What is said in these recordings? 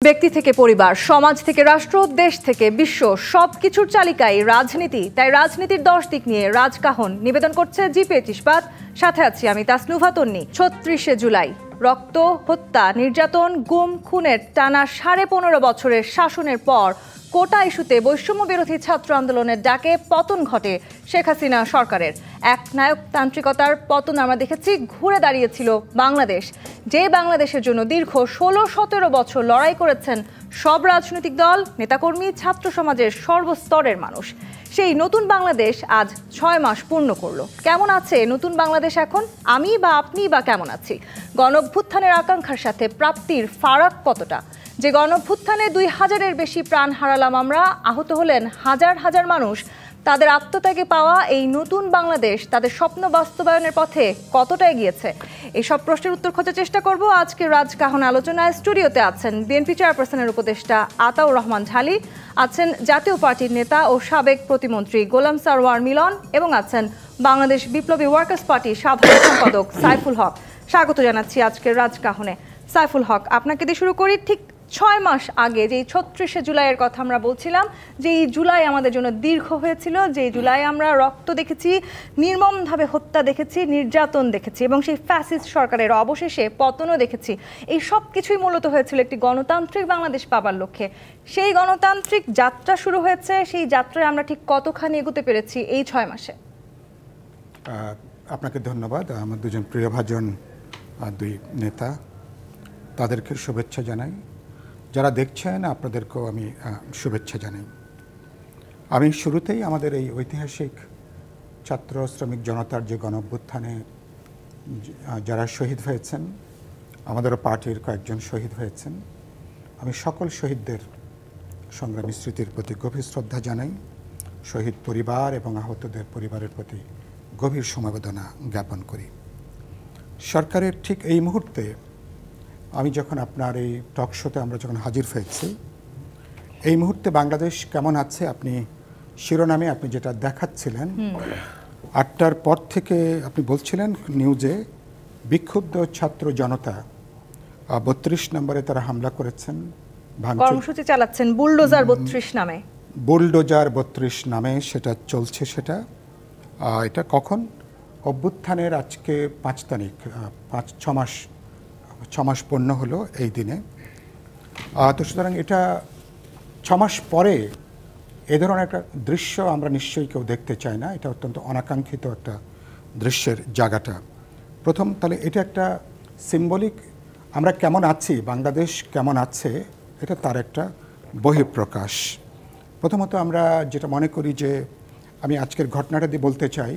ব্যক্তি থেকে পরিবার, সমাজ থেকে রাষ্ট্র, দেশ থেকে বিশ্ব সবকিছুর চালিকায় রাজনীতি। তাই রাজনীতির 10 দিক নিয়ে রাজকাহন নিবেদন করছে জি-পেট ইস্পাত। সাথে আছি আমি তাসনুভা তন্নি। 36শে জুলাই রক্ত, হত্যা, নির্যাতন, গুম, খুনের টানা 15.5 বছরের শাসনের পর কোটা ইস্যুতে বৈষম্য বিরোধী ছাত্র আন্দোলনের ডাকে পতন ঘটে শেখ হাসিনা সরকারের। এক নায়কতান্ত্রিকতার পতন আমরা দেখেছি। ঘুরে দাঁড়িয়েছিল বাংলাদেশ, যে বাংলাদেশের জন্য দীর্ঘ 16-17 বছর লড়াই করেছেন সব রাজনৈতিক দল, নেতাকর্মী, ছাত্র সমাজের সর্বস্তরের মানুষ। সেই নতুন বাংলাদেশ আজ 6 মাস পূর্ণ করলো। কেমন আছে নতুন বাংলাদেশ এখন? আমি বা আপনি বা কেমন আছি? গণঅভ্যুত্থানের আকাঙ্ক্ষার সাথে প্রাপ্তির ফারাক কতটা? যে গণঅভ্যুত্থানে 2000-এর বেশি প্রাণ হারালাম আমরা, আহত হলেন হাজার হাজার মানুষ, তাদের আত্মত্যাগে পাওয়া এই নতুন বাংলাদেশ তাদের স্বপ্ন বাস্তবায়নের পথে কতটা এগিয়েছে? এইসব প্রশ্নের উত্তর খোঁজার চেষ্টা করব আজকে রাজকাহন আলোচনায়। স্টুডিওতে আছেন বিএনপি চেয়ারপারসনের উপদেষ্টা আতাউর রহমান ঝালি, আছেন জাতীয় পার্টির নেতা ও সাবেক প্রতিমন্ত্রী গোলাম সারওয়ার মিলন, এবং আছেন বাংলাদেশ বিপ্লবী ওয়ার্কার্স পার্টির সাধারণ সম্পাদক সাইফুল হক। স্বাগত জানাচ্ছি আজকের রাজকাহনে। সাইফুল হক, আপনাকে দিয়ে শুরু করি। ঠিক 6 মাস আগে যেই 36শে জুলাইয়ের কথা আমরা বলছিলাম, যে এই জুলাই আমাদের জন্য দীর্ঘ হয়েছিল, যে জুলাই আমরা রক্ত দেখেছি, নির্মমভাবে হত্যা দেখেছি, নির্যাতন দেখেছি, এবং সেই ফ্যাসিস্ট সরকারের অবশেষে পতনও দেখেছি। এই সব কিছুই মূলত হয়েছিল একটি গণতান্ত্রিক বাংলাদেশ পাবার লক্ষ্যে। সেই গণতান্ত্রিক যাত্রা শুরু হয়েছে, সেই যাত্রায় আমরা ঠিক কতখানি এগোতে পেরেছি এই 6 মাসে? আপনাকে ধন্যবাদ। আমার দুজন প্রিয়ভাজন দুই নেতা, তাদেরকে শুভেচ্ছা জানাই। যারা দেখছেন আপনাদেরকেও আমি শুভেচ্ছা জানাই। আমি শুরুতেই আমাদের এই ঐতিহাসিক ছাত্র শ্রমিক জনতার যে গণঅভ্যুত্থানে যারা শহীদ হয়েছেন, আমাদেরও পার্টির কয়েকজন শহীদ হয়েছেন, আমি সকল শহীদদের সংগ্রামী স্মৃতির প্রতি গভীর শ্রদ্ধা জানাই। শহীদ পরিবার এবং আহতদের পরিবারের প্রতি গভীর সমবেদনা জ্ঞাপন করি। সরকারের ঠিক এই মুহূর্তে আমি যখন আপনার এই টক শোতে আমরা যখন হাজির হয়েছি, এই মুহূর্তে বাংলাদেশ কেমন আছে আপনি শিরোনামে আপনি যেটা দেখাচ্ছিলেন, 8টার পর থেকে আপনি বলছিলেন নিউজে বিক্ষুব্ধ ছাত্র জনতা 32 নম্বরে তারা হামলা করেছেন, কর্মসূচি চালাচ্ছেন বুলডোজার 32 নামে। বুলডোজার 32 নামে সেটা চলছে। সেটা এটা কখন? অভ্যুত্থানের আজকে 5 তারিখ, 6 মাস পূর্ণ হলো এই দিনে। তো সুতরাং এটা 6 মাস পরে এ ধরনের একটা দৃশ্য আমরা নিশ্চয়ই কেউ দেখতে চাই না। এটা অত্যন্ত অনাকাঙ্ক্ষিত একটা দৃশ্যের জায়গাটা। প্রথম তাহলে এটা একটা সিম্বলিক, আমরা কেমন আছি, বাংলাদেশ কেমন আছে, এটা তার একটা বহিঃপ্রকাশ। প্রথমত আমরা যেটা মনে করি যে আমি আজকের ঘটনাটা দিয়ে বলতে চাই,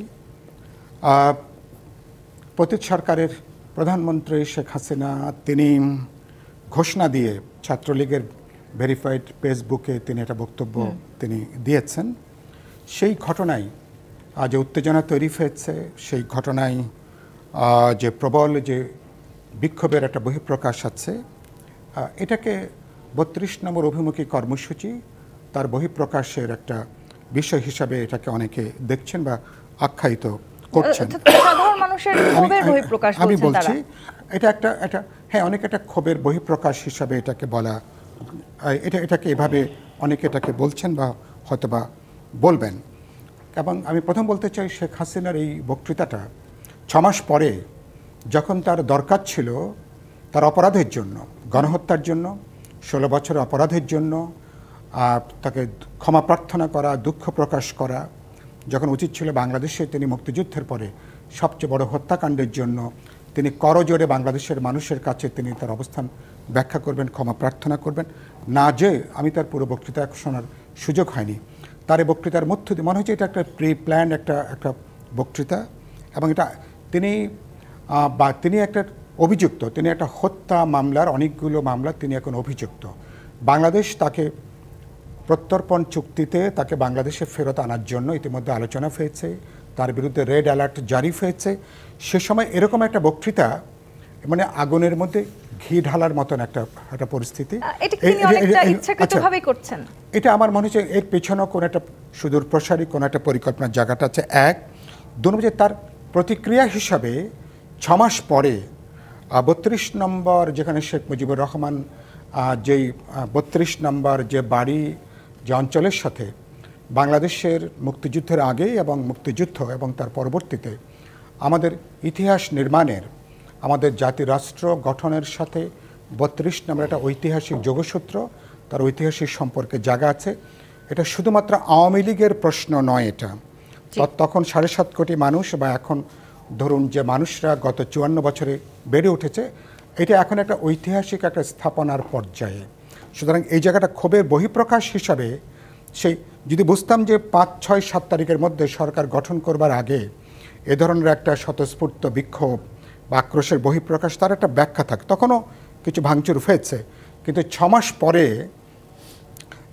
পতিত সরকারের প্রধানমন্ত্রী শেখ হাসিনা তিনি ঘোষণা দিয়ে ছাত্রলীগের ভেরিফাইড ফেসবুকে তিনি একটা বক্তব্য তিনি দিয়েছেন। সেই ঘটনায় যে উত্তেজনা তৈরি হয়েছে, সেই ঘটনায় যে প্রবল যে বিক্ষোভের একটা বহিঃপ্রকাশ আছে, এটাকে 32 নম্বর অভিমুখী কর্মসূচি তার বহিঃপ্রকাশের একটা বিষয় হিসাবে এটাকে অনেকে দেখছেন বা আখ্যায়িত করছেন। আমি বলছি এটা একটা হ্যাঁ, অনেক একটা ক্ষোভের বহিঃপ্রকাশ হিসাবে এটাকে বলা, এটাকে এভাবে অনেকে এটাকে বলছেন বা হয়তোবা বলবেন। এবং আমি প্রথম বলতে চাই, শেখ হাসিনার এই বক্তৃতাটা 6 মাস পরে, যখন তার দরকার ছিল তার অপরাধের জন্য, গণহত্যার জন্য, 16 বছরের অপরাধের জন্য তাকে ক্ষমা প্রার্থনা করা, দুঃখ প্রকাশ করা, যখন উচিত ছিল বাংলাদেশে তিনি মুক্তিযুদ্ধের পরে সবচেয়ে বড় হত্যাকাণ্ডের জন্য তিনি করজোড়ে বাংলাদেশের মানুষের কাছে তিনি তার অবস্থান ব্যাখ্যা করবেন, ক্ষমা প্রার্থনা করবেন, না যে আমি তার পুরো বক্তৃতা শোনার সুযোগ হয়নি। তার এই বক্তৃতার মধ্য দিয়ে মনে হচ্ছে এটা একটা প্রি প্ল্যান একটা বক্তৃতা, এবং এটা তিনি একটা অভিযুক্ত, তিনি একটা হত্যা মামলার অনেকগুলো মামলা তিনি এখন অভিযুক্ত। বাংলাদেশ তাকে প্রত্যর্পণ চুক্তিতে তাকে বাংলাদেশে ফেরত আনার জন্য ইতিমধ্যে আলোচনা হয়েছে, তার বিরুদ্ধে রেড অ্যালার্ট জারি হয়েছে। সে সময় এরকম একটা বক্তৃতা মানে আগুনের মধ্যে ঘি ঢালার মতন একটা পরিস্থিতি। এটা আমার মনে হচ্ছে এর পেছনেও কোনো একটা সুদূর প্রসারী কোনো একটা পরিকল্পনার জায়গাটা আছে। এক, 2 নম্বর তার প্রতিক্রিয়া হিসাবে 6 মাস পরে 32 নম্বর যেখানে শেখ মুজিবুর রহমান যেই ৩২ নম্বর যে বাড়ি যে অঞ্চলের সাথে বাংলাদেশের মুক্তিযুদ্ধের আগে এবং মুক্তিযুদ্ধ এবং তার পরবর্তীতে আমাদের ইতিহাস নির্মাণের, আমাদের জাতি রাষ্ট্র গঠনের সাথে ৩২ নম্বর একটা ঐতিহাসিক যোগসূত্র, তার ঐতিহাসিক সম্পর্কে জায়গা আছে। এটা শুধুমাত্র আওয়ামী লীগের প্রশ্ন নয়, এটা তখন ৭.৫ কোটি মানুষ বা এখন ধরুন যে মানুষরা গত ৫৪ বছরে বেড়ে উঠেছে, এটা এখন একটা ঐতিহাসিক একটা স্থাপনার পর্যায়ে। সুতরাং এই জায়গাটা ক্ষোভের বহিঃপ্রকাশ হিসাবে সেই যদি বুঝতাম যে ৫, ৬, ৭ তারিখের মধ্যে সরকার গঠন করবার আগে এ ধরনের একটা স্বতঃস্ফূর্ত বিক্ষোভ বা আক্রোশের বহিঃপ্রকাশ, তার একটা ব্যাখ্যা থাকে, তখনও কিছু ভাঙচুর হয়েছে। কিন্তু ৬ মাস পরে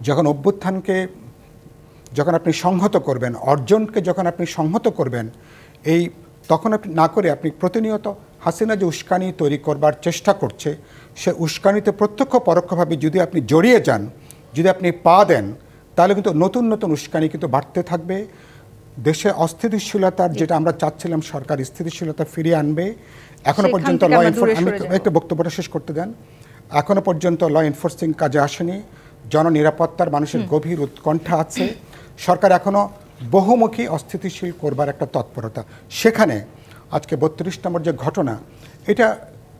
যখন অভ্যুত্থানকে যখন আপনি সংহত করবেন, অর্জনকে যখন আপনি সংহত করবেন, এই তখন আপনি না করে আপনি প্রতিনিয়ত হাসিনা যে উস্কানি তৈরি করবার চেষ্টা করছে, সে উস্কানিতে প্রত্যক্ষ পরোক্ষভাবে যদি আপনি জড়িয়ে যান, যদি আপনি পা দেন, তাহলে কিন্তু নতুন নতুন উস্কানি কিন্তু বাড়তে থাকবে। দেশে অস্থিতিশীলতার যেটা আমরা চাচ্ছিলাম, সরকার স্থিতিশীলতা ফিরিয়ে আনবে। এখনো পর্যন্ত আমি একটা বক্তব্যটা শেষ করতে দেন। এখনো পর্যন্ত ল এনফোর্সিং কাজে আসেনি। জননিরাপত্তার মানুষের গভীর উৎকণ্ঠা আছে। সরকার এখনো বহুমুখী অস্থিতিশীল করবার একটা তৎপরতা। সেখানে আজকে ৩২ নম্বর যে ঘটনা, এটা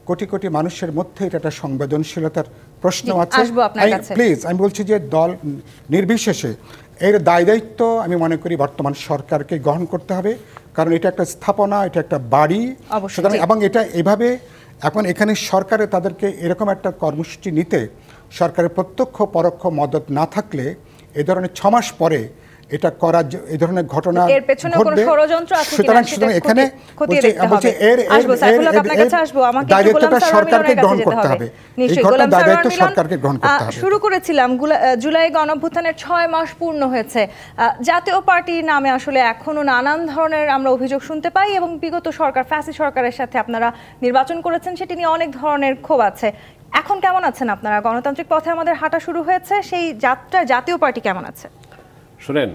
কোটি কোটি মানুষের মধ্যে এটা একটা সংবেদনশীলতার প্রশ্ন আছে। প্লিজ, আমি বলছি যে দল নির্বিশেষে এর দায়িত্ব আমি মনে করি বর্তমান সরকারকে গ্রহণ করতে হবে, কারণ এটা একটা স্থাপনা, এটা একটা বাড়ি। এবং এটা এভাবে এখন এখানে সরকারে তাদেরকে এরকম একটা কর্মসূচি নিতে সরকারের প্রত্যক্ষ পরোক্ষ মদত না থাকলে এ ধরনের ৬ মাস পরে এটা করা, এই ধরনের ঘটনা ঘটবে। সুতরাং এখানে দায়িত্বটা সরকারকে গ্রহণ করতে হবে। এই ঘটনার দায়িত্ব সরকারকে গ্রহণ করতে হবে। শুরু করেছিলাম জুলাই গণঅভ্যুত্থানের ৬ মাস পূর্ণ হয়েছে। জাতীয় পার্টি নামে আসলে এখনো নানান ধরনের আমরা অভিযোগ শুনতে পাই, এবং বিগত সরকার, ফ্যাসি সরকারের সাথে আপনারা নির্বাচন করেছেন, সেটি নিয়ে অনেক ধরনের ক্ষোভ আছে। এখন কেমন আছেন আপনারা? গণতান্ত্রিক পথে আমাদের হাঁটা শুরু হয়েছে, সেই যাত্রায় জাতীয় পার্টি কেমন আছে? শুনেন,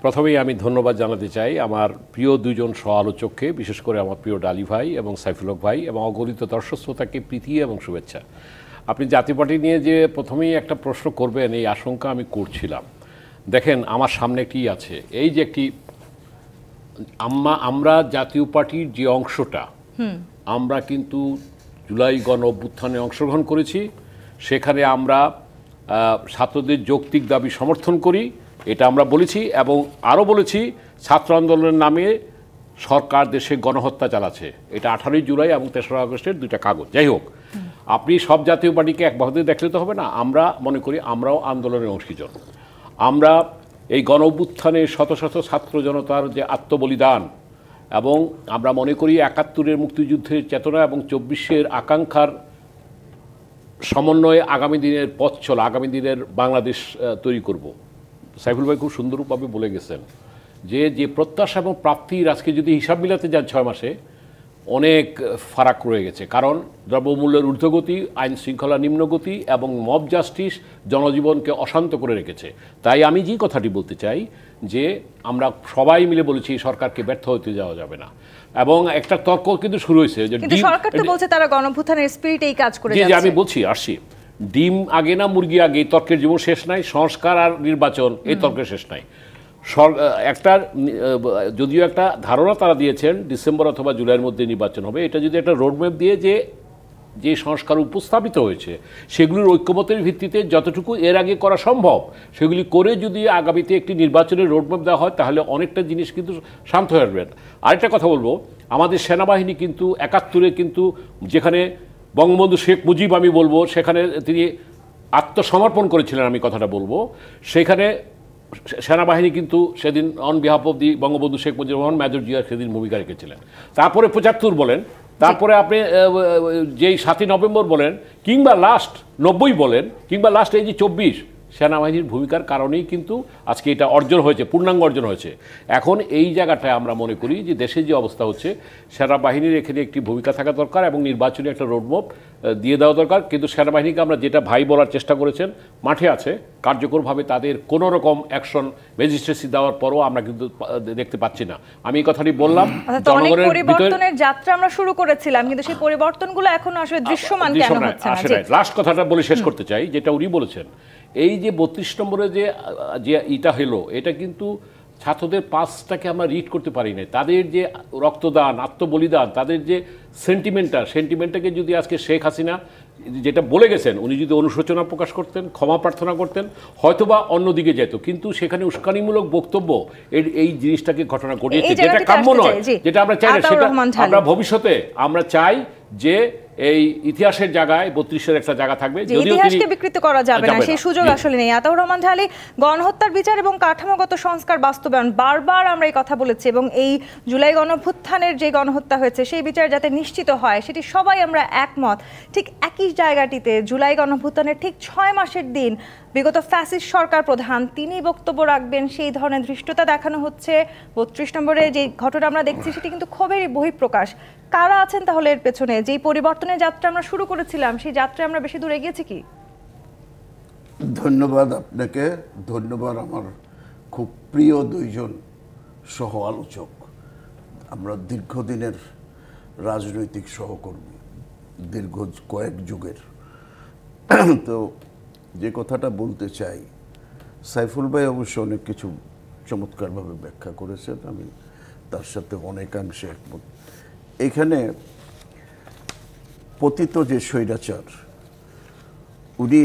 প্রথমেই আমি ধন্যবাদ জানাতে চাই আমার প্রিয় দুজন সহ-আলোচককে, বিশেষ করে আমার প্রিয় ডালি ভাই এবং সাইফুল হক ভাই, এবং অগণিত দর্শক শ্রোতাকে প্রীতি এবং শুভেচ্ছা। আপনি জাতীয় পার্টি নিয়ে যে প্রথমেই একটা প্রশ্ন করবেন, এই আশঙ্কা আমি করছিলাম। দেখেন, আমার সামনে কি আছে, এই যে একটি আমরা জাতীয় পার্টির যে অংশটা, আমরা কিন্তু জুলাই গণ অভ্যুত্থানে অংশগ্রহণ করেছি। সেখানে আমরা ছাত্রদের যৌক্তিক দাবি সমর্থন করি, এটা আমরা বলেছি, এবং আরও বলেছি ছাত্র আন্দোলনের নামে সরকার দেশে গণহত্যা চালাচ্ছে। এটা 18ই জুলাই এবং 3রা আগস্টের 2টা কাগজ। যাই হোক, আপনি সব জাতীয় পার্টিকে একভাবে দেখলে তো হবে না। আমরা মনে করি আমরাও আন্দোলনের অংশীজন। আমরা এই গণ অভ্যুত্থানে শত শত ছাত্র জনতার যে আত্মবলিদান, এবং আমরা মনে করি 71-এর মুক্তিযুদ্ধের চেতনা এবং 24-এর আকাঙ্ক্ষার সমন্বয়ে আগামী দিনের পথ চলা, আগামী দিনের বাংলাদেশ তৈরি করব। সাইফুল ভাই খুব সুন্দরভাবে বলে গেছেন যে প্রত্যাশা এবং প্রাপ্তির আজকে যদি হিসাব মিলাতে যান 6 মাসে, অনেক ফারাক রয়ে গেছে। কারণ দ্রব্যমূল্যের ঊর্ধ্বগতি, আইন শৃঙ্খলা নিম্নগতি এবং মব জাস্টিস জনজীবনকে অশান্ত করে রেখেছে। তাই আমি যে কথাটি বলতে চাই যে আমরা সবাই মিলে বলেছি সরকারকে ব্যর্থ হতে যাওয়া যাবে না, এবং একটা তর্ক কিন্তু শুরু হয়েছে যে সরকার তো বলছে তারা গণঅভ্যুত্থানের স্পিরিটেই কাজ করে যাচ্ছে। যে আমি বলছি আসছি, ডিম আগে না মুরগি আগে, এই তর্কের জীবন শেষ নাই। সংস্কার আর নির্বাচন, এই তর্কের শেষ নাই। একটা যদিও একটা ধারণা তারা দিয়েছেন ডিসেম্বর অথবা জুলাইয়ের মধ্যে নির্বাচন হবে, এটা যদি একটা রোডম্যাপ দিয়ে যে সংস্কার উপস্থাপিত হয়েছে সেগুলির ঐক্যমতের ভিত্তিতে যতটুকু এর আগে করা সম্ভব সেগুলি করে যদি আগামীতে একটি নির্বাচনের রোডম্যাপ দেওয়া হয়, তাহলে অনেকটা জিনিস কিন্তু শান্ত হয়ে আসবে। আরেকটা কথা বলবো, আমাদের সেনাবাহিনী কিন্তু 71-এ কিন্তু যেখানে বঙ্গবন্ধু শেখ মুজিব, আমি বলবো সেখানে তিনি আত্মসমর্পণ করেছিলেন, আমি কথাটা বলবো, সেখানে সেনাবাহিনী কিন্তু সেদিন on behalf of the Bangabandhu Sheikh Mujibur Rahman major Zia সেদিন ভূমিকা রেখেছিলেন। তারপরে 75 বলেন, তারপরে আপনি যেই 7ই নভেম্বর বলেন, কিংবা লাস্ট 90 বলেন, কিংবা লাস্ট এই যে 24, সেনাবাহিনীর ভূমিকার কারণেই কিন্তু আজকে এটা অর্জন হয়েছে, পূর্ণাঙ্গ অর্জন হয়েছে। এখন এই জায়গাটায় আমরা মনে করি যে দেশের যে অবস্থা হচ্ছে, সেনাবাহিনীর এখানে একটি ভূমিকা থাকা দরকার এবং নির্বাচনী একটা রোডম্যাপ দিয়ে দেওয়া দরকার। কিন্তু সেনাবাহিনীকে আমরা যেটা ভাই বলার চেষ্টা করেছেন, মাঠে আছে, কার্যকরভাবে তাদের কোনো রকম অ্যাকশন ম্যাজিস্ট্রেসি দেওয়ার পরও আমরা কিন্তু দেখতে পাচ্ছি না। আমি এই কথাটি বললাম, জনগণের পরিবর্তনের যাত্রা আমরা শুরু করেছিলাম, কিন্তু সেই পরিবর্তনগুলো এখনো আসলে দৃশ্যমান কেন হচ্ছে না? লাস্ট কথাটা বলে শেষ করতে চাই, যেটা উনি বলেছেন, এই যে 32 নম্বরে যে ইটা হলো, এটা কিন্তু ছাত্রদের পাসটাকে আমরা রিড করতে পারি না। তাদের যে রক্তদান, আত্মবলিদান, তাদের যে সেন্টিমেন্টটাকে যদি আজকে শেখ হাসিনা যেটা বলে গেছেন, উনি যদি অনুশোচনা প্রকাশ করতেন, ক্ষমা প্রার্থনা করতেন, হয়তোবা অন্যদিকে যেত, কিন্তু সেখানে উস্কানিমূলক বক্তব্য এই জিনিসটাকে ঘটনা ঘটিয়েছে, যেটা কাম্য নয়, যেটা আমরা চাই না। সেটা আমরা ভবিষ্যতে আমরা চাই যে এই ইতিহাসের জায়গায় 32-এর একটা জায়গা থাকবে, যদিও ইতিহাসকে বিকৃত করা যাবে না, সেই সুযোগ আসলে নেই। আতাউর রহমান ঢালী, গণহত্যার বিচার এবং কাঠামোগত সংস্কার বাস্তবায়ন, বারবার আমরা এই কথা বলেছি, এবং এই জুলাই গণঅভ্যুত্থানের যে গণহত্যা হয়েছে সেই বিচার যাতে নিশ্চিত হয়, সেটি সবাই আমরা একমত। ঠিক একই জায়গাটিতে জুলাই গণঅভ্যুত্থানের ঠিক 6 মাসের দিন বিগত ফ্যাসিস্ট সরকার প্রধান তিনি বক্তব্য রাখবেন, সেই ধরনের ধৃষ্টতা দেখানো হচ্ছে। 32 নম্বরে যে ঘটনা আমরা দেখছি সেটি কিন্তু ক্ষোভেরই বহিঃপ্রকাশ। কারা আছেন তাহলে এর পেছনে? যেই পরিবর্তনের যাত্রা আমরা শুরু করেছিলাম, সেই যাত্রায় আমরা বেশি দূর এগিয়েছি কি? ধন্যবাদ আপনাকে, ধন্যবাদ আমার খুব প্রিয় দুইজন সহ আলোচক। আমরা দীর্ঘদিনের রাজনৈতিক সহকর্মী, দীর্ঘ কয়েক যুগের। তো যে কথাটা বলতে চাই, সাইফুল ভাই অবশ্য অনেক কিছু চমৎকারভাবে ব্যাখ্যা করেছেন, আমি তার সাথে অনেকাংশে একমত। এখানে পতিত যে স্বৈরাচার, উনি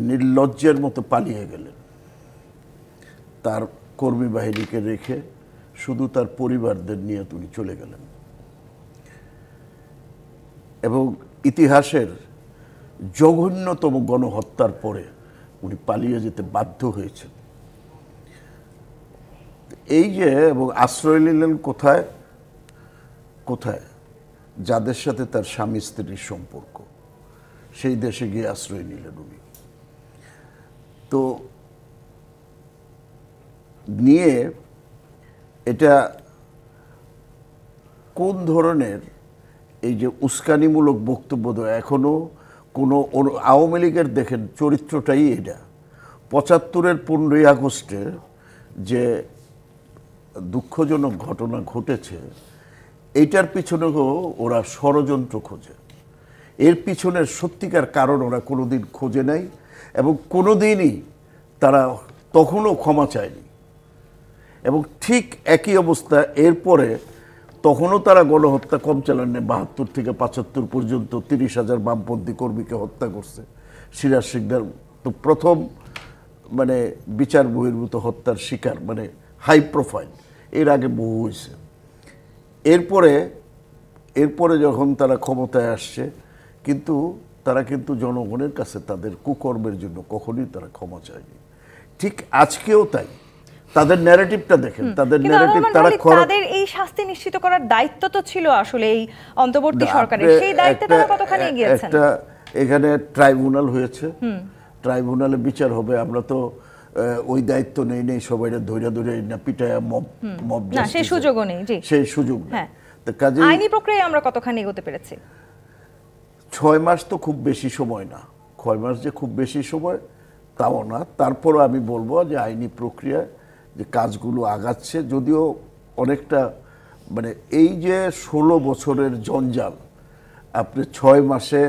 নির্লজ্জের মতো পালিয়ে গেলেন, তার কর্মী বাহিনীকে রেখে শুধু তার পরিবারদের নিয়ে উনি চলে গেলেন, এবং ইতিহাসের জঘন্যতম গণহত্যার পরে উনি পালিয়ে যেতে বাধ্য হয়েছেন। এই যে, এবং আশ্রয় নিলেন কোথায়? যাদের সাথে তার স্বামী স্ত্রীর সম্পর্ক, সেই দেশে গিয়ে আশ্রয় নিলেন উনি। তো নিয়ে এটা কোন ধরনের এই যে উস্কানিমূলক বক্তব্য দেয়, এখনো কোনো আওয়ামী লীগের দেখেন চরিত্রটাই এটা। 75-এর 15ই আগস্টে যে দুঃখজনক ঘটনা ঘটেছে, এইটার পিছনেও ওরা ষড়যন্ত্র খোঁজে। এর পিছনের সত্যিকার কারণ ওরা কোনোদিন খোঁজে নাই, এবং কোনোদিনই তারা তখনও ক্ষমা চায়নি। এবং ঠিক একই অবস্থা এরপরে, তখনও তারা গণহত্যা কম চালাননি। 72 থেকে 75 পর্যন্ত 30,000 বামপন্থী কর্মীকে হত্যা করছে। সিরাজ শিকদার তো প্রথম মানে বিচার বহির্ভূত হত্যার শিকার, মানে হাই প্রোফাইল। এর আগে বহু হয়েছে। এরপরে যখন তারা ক্ষমতায় আসছে, কিন্তু তারা কিন্তু জনগণের কাছে তাদের কুকর্মের জন্য কখনোই তারা ক্ষমা চায়নি। ঠিক আজকেও তাই। তাদের ন্যারেটিভটা দেখেন, তাদের ন্যারেটিভ তাদের এই শাস্তি নিশ্চিত করার দায়িত্ব তো ছিল আসলে এই অন্তর্বর্তী সরকারের, সেই দায়িত্বে তারা কতখানি এগিয়েছেন? একটা এখানে ট্রাইব্যুনাল হয়েছে, ট্রাইব্যুনালে বিচার হবে। আমরা তো ওই দায়িত্ব নেই সবাই ধরে না পিটায়া মব না, সেই সুযোগও নেই। জি, সেই সুযোগ নেই। তো কাজে আইনি প্রক্রিয়ায় আমরা কতখানি এগোতে পেরেছি? 6 মাস তো খুব বেশি সময় না। 6 মাস যে খুব বেশি সময় তাও না। তারপরও আমি বলবো যে আইনি প্রক্রিয়ায় যে কাজগুলো আগাচ্ছে, যদিও অনেকটা মানে এই যে 16 বছরের জঞ্জাল, আপনি 6 মাসে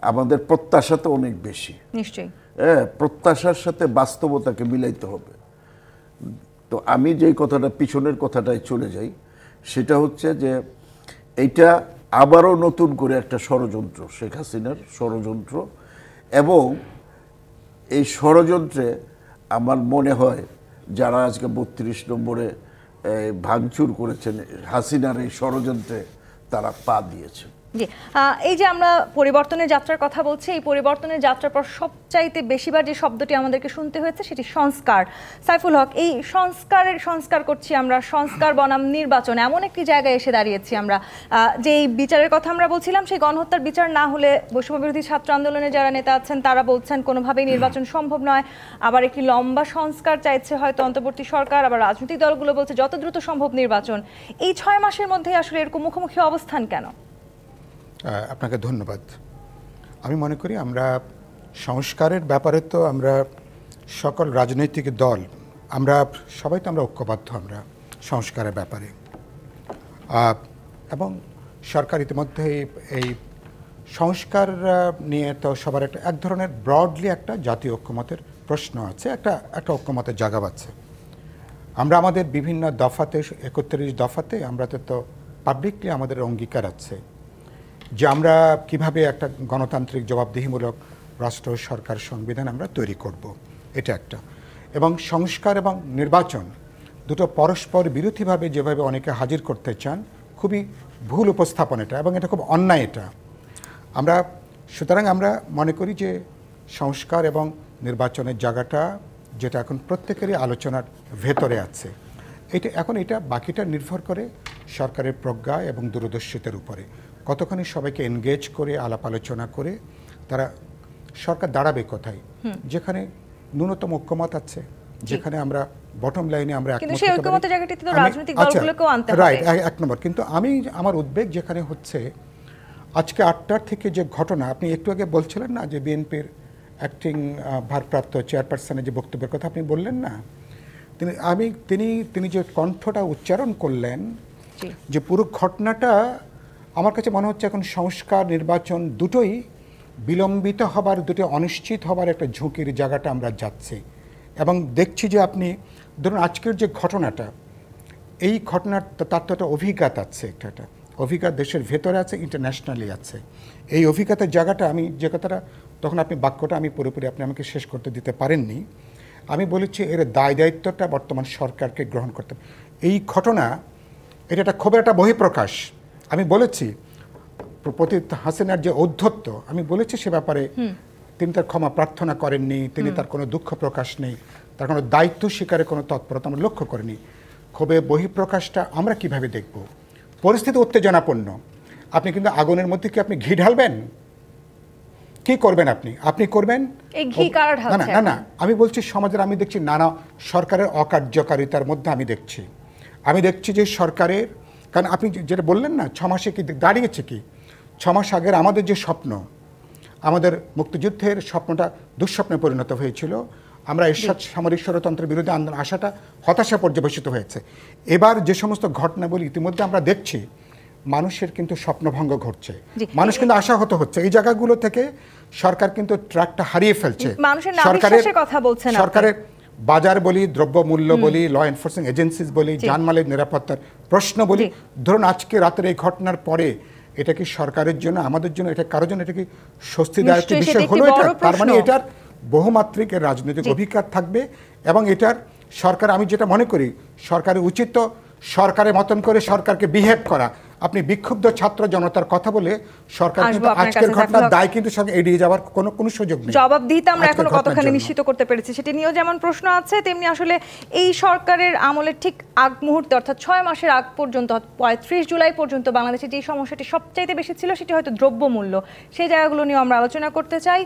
আমাদের প্রত্যাশা তো অনেক বেশি। নিশ্চয়ই, হ্যাঁ, প্রত্যাশার সাথে বাস্তবতাকে মিলাইতে হবে। তো আমি যেই কথাটা পিছনের কথাটায় চলে যাই, সেটা হচ্ছে যে এইটা আবারও নতুন করে একটা ষড়যন্ত্র, শেখ হাসিনার ষড়যন্ত্র। এবং এই ষড়যন্ত্রে আমার মনে হয় যারা আজকে 32 নম্বরে ভাঙচুর করেছেন, হাসিনার এই ষড়যন্ত্রে তারা পা দিয়েছে। জি, এই যে আমরা পরিবর্তনের যাত্রার কথা বলছি, এই পরিবর্তনের যাত্রার পর সবচাইতে বেশিবার যে শব্দটি আমাদেরকে শুনতে হয়েছে সেটি সংস্কার। সাইফুল হক, এই সংস্কার করছি আমরা, সংস্কার বনাম নির্বাচন, এমন একটি জায়গায় এসে দাঁড়িয়েছি আমরা। যে এই বিচারের কথা আমরা বলছিলাম, সেই গণহত্যার বিচার না হলে বৈষম্য বিরোধী ছাত্র আন্দোলনের যারা নেতা আছেন তারা বলছেন কোনোভাবেই নির্বাচন সম্ভব নয়। আবার একটি লম্বা সংস্কার চাইছে হয়তো অন্তর্বর্তী সরকার, আবার রাজনৈতিক দলগুলো বলছে যত দ্রুত সম্ভব নির্বাচন। এই 6 মাসের মধ্যে আসলে এরকম মুখোমুখি অবস্থান কেন? আপনাকে ধন্যবাদ। আমি মনে করি আমরা সংস্কারের ব্যাপারে তো আমরা সকল রাজনৈতিক দল আমরা সবাই তো আমরা ঐক্যবদ্ধ আমরা সংস্কারের ব্যাপারে, এবং সরকার ইতিমধ্যে এই সংস্কার নিয়ে তো সবার এক ধরনের ব্রডলি একটা জাতীয় ঐক্যমতের প্রশ্ন আছে, একটা ঐক্যমতের জায়গা আছে। আমরা আমাদের বিভিন্ন দফাতে 31 দফাতে আমরা তো পাবলিকলি আমাদের অঙ্গীকার আছে যে আমরা কিভাবে একটা গণতান্ত্রিক জবাবদিহিমূলক রাষ্ট্র সরকার সংবিধান আমরা তৈরি করব, এটা একটা। এবং সংস্কার এবং নির্বাচন দুটো পরস্পর বিরোধীভাবে যেভাবে অনেকে হাজির করতে চান, খুবই ভুল উপস্থাপন এটা, এবং এটা খুব অন্যায় এটা। সুতরাং আমরা মনে করি যে সংস্কার এবং নির্বাচনের জায়গাটা যেটা এখন প্রত্যেকেরই আলোচনার ভেতরে আছে, এটা বাকিটা নির্ভর করে সরকারের প্রজ্ঞা এবং দূরদর্শিতার উপরে। কতখানি সবাইকে এনগেজ করে আলাপ আলোচনা করে তারা সরকার দাঁড়াবে কোথায়, যেখানে ন্যূনতম ঐক্যমত আছে, যেখানে আমরা বটম লাইনে আমরা রাইট 1 নম্বর। কিন্তু আমার উদ্বেগ যেখানে হচ্ছে আজকে 8টার থেকে যে ঘটনা, আপনি একটু আগে বলছিলেন না যে বিএনপির অ্যাক্টিং ভারপ্রাপ্ত চেয়ারপারসনের যে বক্তব্যের কথা আপনি বললেন না, তিনি যে কণ্ঠটা উচ্চারণ করলেন, যে পুরো ঘটনাটা আমার কাছে মনে হচ্ছে এখন সংস্কার নির্বাচন দুটোই বিলম্বিত হবার, দুটো অনিশ্চিত হবার একটা ঝুঁকির জায়গাটা আমরা যাচ্ছি। এবং দেখছি যে আপনি ধরুন আজকের যে ঘটনাটা, এই ঘটনার তার তো একটা অভিজ্ঞতা আছে, একটা অভিজ্ঞতা দেশের ভেতরে আছে, ইন্টারন্যাশনালি আছে। এই অভিজ্ঞতার জায়গাটা আমি যে কথাটা তখন আপনি বাক্যটা আমি পুরোপুরি আপনি আমাকে শেষ করতে দিতে পারেননি, আমি বলেছি এর দায়িত্বটা বর্তমান সরকারকে গ্রহণ করতে। এই ঘটনা এটা একটা খবর, একটা বহিঃপ্রকাশ। আমি বলেছি প্রতি হাসিনার যে ঔদ্ধত্য, আমি বলেছি সে ব্যাপারে তিনি তার ক্ষমা প্রার্থনা করেননি, তিনি তার কোনো দুঃখ প্রকাশ নেই, তার কোনো দায়িত্ব স্বীকারে কোনো তৎপরতা আমরা লক্ষ্য করিনি। ক্ষোভে বহিঃপ্রকাশটা আমরা কিভাবে দেখব? পরিস্থিতি উত্তেজনাপূর্ণ। আপনি কিন্তু আগুনের মধ্যে কি আপনি ঘি ঢালবেন? কি করবেন আপনি করবেন না না, আমি বলছি সমাজের আমি দেখছি নানা সরকারের অকার্যকারিতার মধ্যে আমি দেখছি যে সরকারের, কারণ আপনি যেটা বললেন না 6 মাসে কি দাঁড়িয়েছে, কি 6 মাস আগের আমাদের যে স্বপ্ন, আমাদের মুক্তিযুদ্ধের স্বপ্নটা দুঃস্বপ্নে পরিণত হয়েছিল। আমরা এরশাদ সামরিক ষড়যন্ত্রের বিরুদ্ধে আন্দোলন আশাটা হতাশা পর্যবেসিত হয়েছে। এবার যে সমস্ত ঘটনাবলী ইতিমধ্যে আমরা দেখছি, মানুষের কিন্তু স্বপ্নভঙ্গ ঘটছে, মানুষ কিন্তু আশাহত হচ্ছে। এই জায়গাগুলো থেকে সরকার কিন্তু ট্র্যাকটা হারিয়ে ফেলছে। সরকারের বাজার বলি, দ্রব্যমূল্য বলি, ল এনফোর্সিং এজেন্সিস বলি, জানমালের নিরাপত্তার প্রশ্ন বলি, ধরুন আজকে রাতের এই ঘটনার পরে এটা কি সরকারের জন্য, আমাদের জন্য, এটা কারোর জন্য এটা কি স্বস্তিদায়ক বিষয় হলো? এটা তার মানে এটার বহুমাত্রিক রাজনৈতিক অভিজ্ঞতা থাকবে। এবং এটার সরকার, আমি যেটা মনে করি সরকারের উচিত তো সরকারের মতন করে সরকারকে বিহেভ করা। আপনি বিক্ষুব্ধ ছাত্র জনতার কথা বলে সরকার কিন্তু আজকের ঘটনার দায় কিন্তু সঙ্গে এড়িয়ে যাওয়ার কোনো সুযোগ নেই। জবাবদিহিতা আমরা এখন কতখানি নিশ্চিত করতে পেরেছি সেটি নিয়েও যেমন প্রশ্ন আছে, তেমনি আসলে এই সরকারের আমলের ঠিক আগ মুহূর্তে অর্থাৎ 6 মাসের আগ পর্যন্ত 35 জুলাই পর্যন্ত বাংলাদেশে যে সমস্যাটি সবচাইতে বেশি ছিল সেটি হয়তো দ্রব্যমূল্য। সেই জায়গাগুলো নিয়ে আমরা আলোচনা করতে চাই।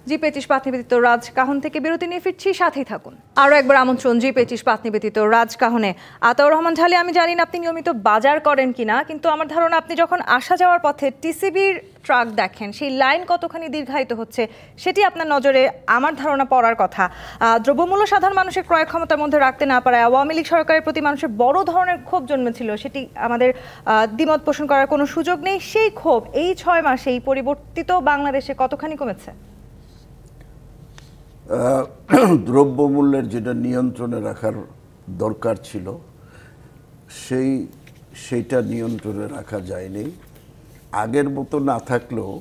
জি25 পাত নিবেদিত রাজকাহন থেকে বিরতি নিয়ে ফিরছি, সাথেই থাকুন। আরও একবার আমন্ত্রণ জি25 পাত নিবেদিত রাজকাহনে। আতাউর রহমান ঢালি, আমি জানি না আপনি নিয়মিত বাজার করেন কিনা, কিন্তু আমার ধারণা আপনি যখন আসা যাওয়ার পথে টিসিবির ট্রাক দেখেন, সেই লাইন কতখানি দীর্ঘায়িত হচ্ছে সেটি আপনার নজরে আমার ধারণা পড়ার কথা। দ্রব্যমূল্য সাধারণ মানুষের ক্রয় ক্ষমতার মধ্যে রাখতে না পারায় আওয়ামী লীগ সরকারের প্রতি মানুষের বড় ধরনের ক্ষোভ জন্মেছিল, সেটি আমাদের দ্বিমত পোষণ করার কোনো সুযোগ নেই। সেই ক্ষোভ এই 6 মাসে এই পরিবর্তিত বাংলাদেশে কতখানি কমেছে? দ্রব্যমূল্যের যেটা নিয়ন্ত্রণে রাখার দরকার ছিল সেইটা নিয়ন্ত্রণে রাখা যায়নি। আগের মতো না থাকলেও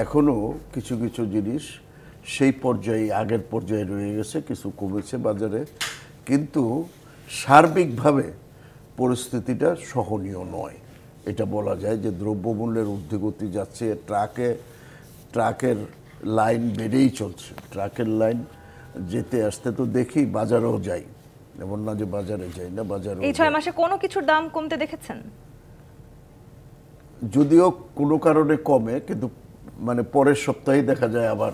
এখনও কিছু কিছু জিনিস সেই পর্যায়ে, আগের পর্যায়ে রয়ে গেছে, কিছু কমেছে বাজারে, কিন্তু সার্বিকভাবে পরিস্থিতিটা সহনীয় নয়। এটা বলা যায় যে দ্রব্যমূল্যের ঊর্ধ্বগতি যাচ্ছে। ট্রাকের লাইন বেড়েই চলছে। ট্রাকের লাইন যেতে আসতে তো দেখি, বাজারেও যাই, এমন না যে বাজারে যাই না, বাজারে। এই 6 মাসে কোনো কিছুর দাম কমতে দেখেছেন? যদিও কোনো কারণে কমে, কিন্তু মানে পরের সপ্তাহে দেখা যায় আবার,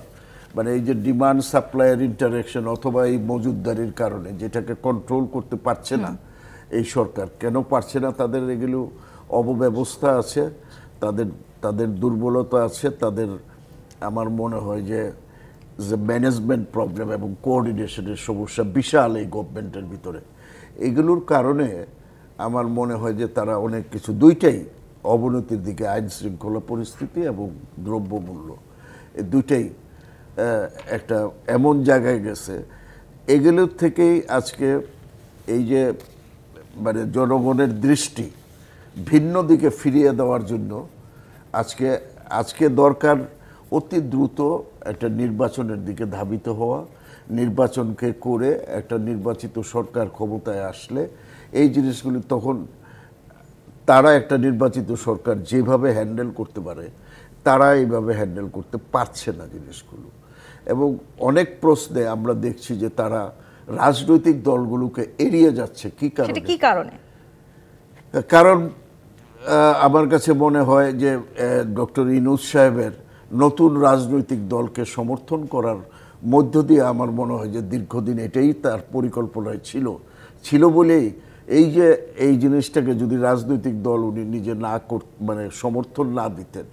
মানে এই যে ডিমান্ড সাপ্লাইয়ের ইন্টারেকশন অথবা এই মজুতদারির কারণে যেটাকে কন্ট্রোল করতে পারছে না এই সরকার। কেন পারছে না? তাদের এগুলো অবব্যবস্থা আছে, তাদের দুর্বলতা আছে, তাদের আমার মনে হয় যে ম্যানেজমেন্ট প্রবলেম এবং কোঅর্ডিনেশনের সমস্যা বিশাল এই গভর্নমেন্টের ভিতরে। এগুলোর কারণে আমার মনে হয় যে তারা অনেক কিছু, দুইটাই অবনতির দিকে, আইন শৃঙ্খলা পরিস্থিতি এবং দ্রব্যমূল্য, এই দুইটাই একটা এমন জায়গায় গেছে। এগুলোর থেকেই আজকে এই যে মানে জনগণের দৃষ্টি ভিন্ন দিকে ফিরিয়ে দেওয়ার জন্য আজকে দরকার অতি দ্রুত একটা নির্বাচনের দিকে ধাবিত হওয়া। নির্বাচনকে করে একটা নির্বাচিত সরকার ক্ষমতায় আসলে এই জিনিসগুলি, তখন তারা একটা নির্বাচিত সরকার যেভাবে হ্যান্ডেল করতে পারে তারা এইভাবে হ্যান্ডেল করতে পারছে না জিনিসগুলো। এবং অনেক প্রশ্নে আমরা দেখছি যে তারা রাজনৈতিক দলগুলোকে এড়িয়ে যাচ্ছে। কি কারণে? কারণ আমার কাছে মনে হয় যে ডক্টর ইউনূস সাহেবের নতুন রাজনৈতিক দলকে সমর্থন করার মধ্য দিয়ে আমার মনে হয় যে দীর্ঘদিন এটাই তার পরিকল্পনায় ছিল বলেই এই জিনিসটাকে যদি রাজনৈতিক দল উনি নিজে মানে সমর্থন না দিতেন,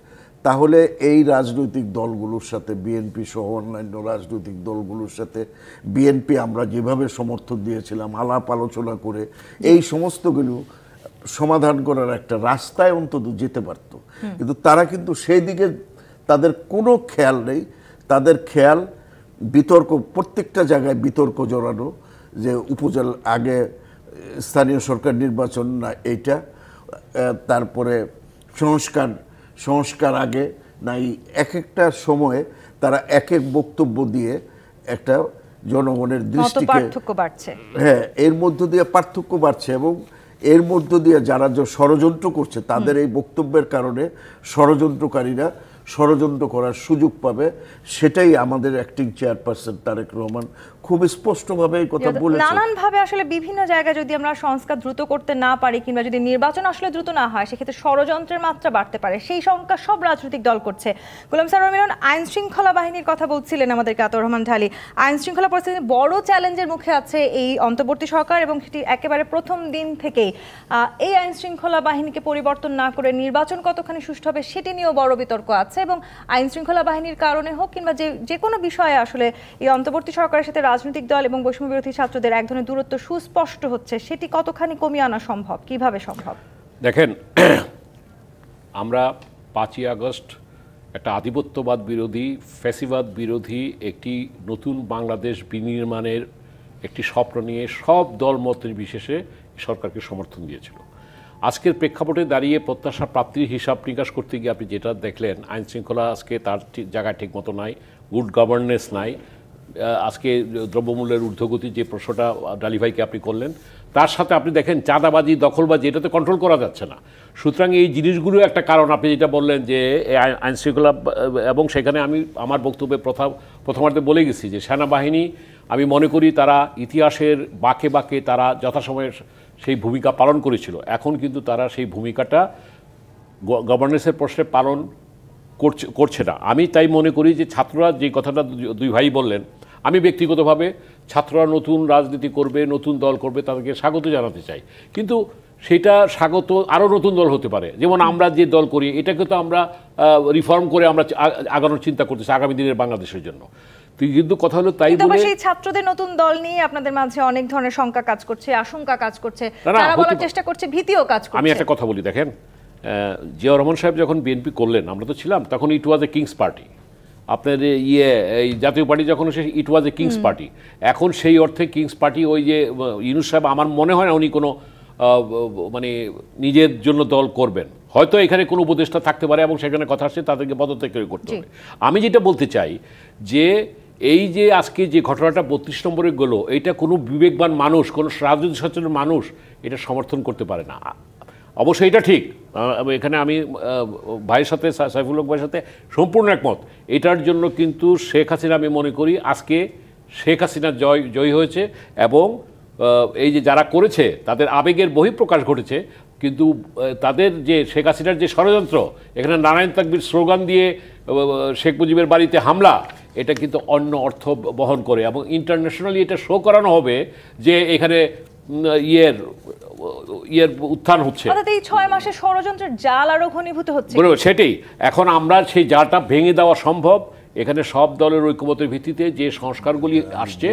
তাহলে এই রাজনৈতিক দলগুলোর সাথে বিএনপি সহ অন্যান্য রাজনৈতিক দলগুলোর সাথে বিএনপি আমরা যেভাবে সমর্থন দিয়েছিলাম আলাপ আলোচনা করে এই সমস্তগুলো সমাধান করার একটা রাস্তায় অন্তত যেতে পারত। কিন্তু তারা কিন্তু সেই দিকে তাদের কোনো খেয়াল নেই। তাদের খেয়াল বিতর্ক, প্রত্যেকটা জায়গায় বিতর্ক জড়ানো, যে উপজেলা আগে স্থানীয় সরকার নির্বাচন না এইটা, তারপরে সংস্কার আগে না, এক একটা সময়ে তারা এক এক বক্তব্য দিয়ে একটা জনগণের দৃষ্টিকে, হ্যাঁ, এর মধ্য দিয়ে পার্থক্য বাড়ছে। এবং এর মধ্য দিয়ে যারা ষড়যন্ত্র করছে তাদের এই বক্তব্যের কারণে ষড়যন্ত্রকারীরা ষড়যন্ত্র করার সুযোগ পাবে। সেটাই আমাদের অ্যাক্টিং চেয়ারপারসন তারেক রহমান খুব স্পষ্টভাবে এই কথা বলেছেন। নানানভাবে আসলে বিভিন্ন জায়গায় যদি আমরা সংস্কার দ্রুত করতে না পারি কিংবা যদি নির্বাচন আসলে দ্রুত না হয়, সেক্ষেত্রে ষড়যন্ত্রের মাত্রা বাড়তে পারে। সেই শঙ্কা সব রাজনৈতিক দল করছে। গোলাম সারওয়ার মিলন, আইন শৃঙ্খলা বাহিনীর কথা বলছিলেন আমাদেরকে আতর রহমান ঢালী। আইন শৃঙ্খলা পরিস্থিতি বড় চ্যালেঞ্জের মুখে আছে এই অন্তর্বর্তী সরকার, এবং সেটি একেবারে প্রথম দিন থেকেই এই আইন শৃঙ্খলা বাহিনীকে পরিবর্তন না করে নির্বাচন কতখানি সুষ্ঠু হবে সেটি নিয়েও বড় বিতর্ক আছে। এবং আইন শৃঙ্খলা বাহিনীর কারণে হোক কিংবা যে কোনো বিষয়ে আসলে এই অন্তর্বর্তী সরকারের সাথে রাজনৈতিক দল এবং বৈষম্য বিরোধী ছাত্রদের এক ধরনের দূরত্ব সুস্পষ্ট হচ্ছে। সেটি কতখানি কমিয়ে আনা সম্ভব, কিভাবে সম্ভব? দেখেন, আমরা 5ই আগস্ট একটা আধিপত্যবাদ বিরোধী, ফ্যাসিবাদ বিরোধী একটি নতুন বাংলাদেশ বিনির্মাণের একটি স্বপ্ন নিয়ে সব দল মতের বিশেষে সরকারকে সমর্থন দিয়েছিল। আজকের প্রেক্ষাপটে দাঁড়িয়ে প্রত্যাশা প্রাপ্তির হিসাব নিকাশ করতে গিয়ে আপনি যেটা দেখলেন, আইন শৃঙ্খলা আজকে তার জায়গায় ঠিক মতো নাই, গুড গভর্নেন্স নাই। আজকে দ্রব্যমূল্যের ঊর্ধ্বগতি যে প্রশ্নটা ডালি ভাইকে আপনি করলেন, তার সাথে আপনি দেখেন চাঁদাবাজি, দখলবাজি, এটাতে কন্ট্রোল করা যাচ্ছে না। সুতরাং এই জিনিসগুলো একটা কারণ। আপনি যেটা বললেন যে আইন শৃঙ্খলা, এবং সেখানে আমি আমার বক্তব্যে প্রথমার্ধে বলে গেছি যে সেনাবাহিনী, আমি মনে করি তারা ইতিহাসের বাঁকে বাঁকে তারা যথাসময়ে সেই ভূমিকা পালন করেছিল। এখন কিন্তু তারা সেই ভূমিকাটা গভর্নেন্সের প্রশ্নে পালন করছে না। আমি তাই মনে করি যে ছাত্ররা যে কথাটা দুই ভাই বললেন, আমি ব্যক্তিগতভাবে ছাত্ররা নতুন রাজনীতি করবে, নতুন দল করবে, তাদেরকে স্বাগত জানাতে চাই। কিন্তু সেটা স্বাগত আরও নতুন দল হতে পারে। যেমন আমরা যে দল করি এটাকে তো আমরা রিফর্ম করে আমরা আগানোর চিন্তা করতেছি আগামী দিনের বাংলাদেশের জন্য। কিন্তু কথা হলো তাই বলে সেই ছাত্রদের নতুন দল নিয়ে আপনাদের মাঝে অনেক ধরনের শঙ্কা কাজ করছে, আশঙ্কা কাজ করছে, তারা বলার চেষ্টা করছে, ভীতিও কাজ করছে। আমি একটা কথা বলি, দেখেন, জিয়াউর রহমান সাহেব যখন বিএনপি করলেন, আমরা তো ছিলাম তখন, ইট ওয়াজ এ কিংস পার্টি। আপনার এই জাতীয় পার্টি যখন ইট ওয়াজ এ কিংস পার্টি। এখন সেই অর্থে কিংস পার্টি, ওই যে ইউনূস সাহেব, আমার মনে হয় না উনি কোনো মানে নিজের জন্য দল করবেন। হয়তো এখানে কোনো উপদেষ্টা থাকতে পারে এবং সেখানে কথা আসছে তাদেরকে পদত্যাগ করতে হবে। আমি যেটা বলতে চাই যে এই যে আজকে যে ঘটনাটা 32 নম্বরে গেল, এটা কোনো বিবেকবান মানুষ, কোনো রাজনৈতিক সচেতন মানুষ এটা সমর্থন করতে পারে না। অবশ্যই এটা ঠিক, এখানে আমি ভাইয়ের সাথে, সাইফুল হক ভাইয়ের সাথে সম্পূর্ণ একমত। এটার জন্য কিন্তু শেখ হাসিনা, আমি মনে করি আজকে শেখ হাসিনা জয়ী হয়েছে, এবং এই যে যারা করেছে তাদের আবেগের বহিঃপ্রকাশ ঘটেছে। কিন্তু তাদের যে শেখ হাসিনার যে ষড়যন্ত্র, এখানে নারায়ণ তাকবীর স্লোগান দিয়ে শেখ মুজিবের বাড়িতে হামলা, এটা কিন্তু অন্য অর্থ বহন করে, এবং ইন্টারন্যাশনালি এটা শো করানো হবে যে এখানে ইয়ের উত্থান হচ্ছে। এই 6 মাসে ষড়যন্ত্রের জাল আরো ঘনীভূত হচ্ছে। সেটাই এখন আমরা সেই জালটা ভেঙে দেওয়া সম্ভব, এখানে সব দলের ঐক্যমতের ভিত্তিতে যে সংস্কারগুলি আসছে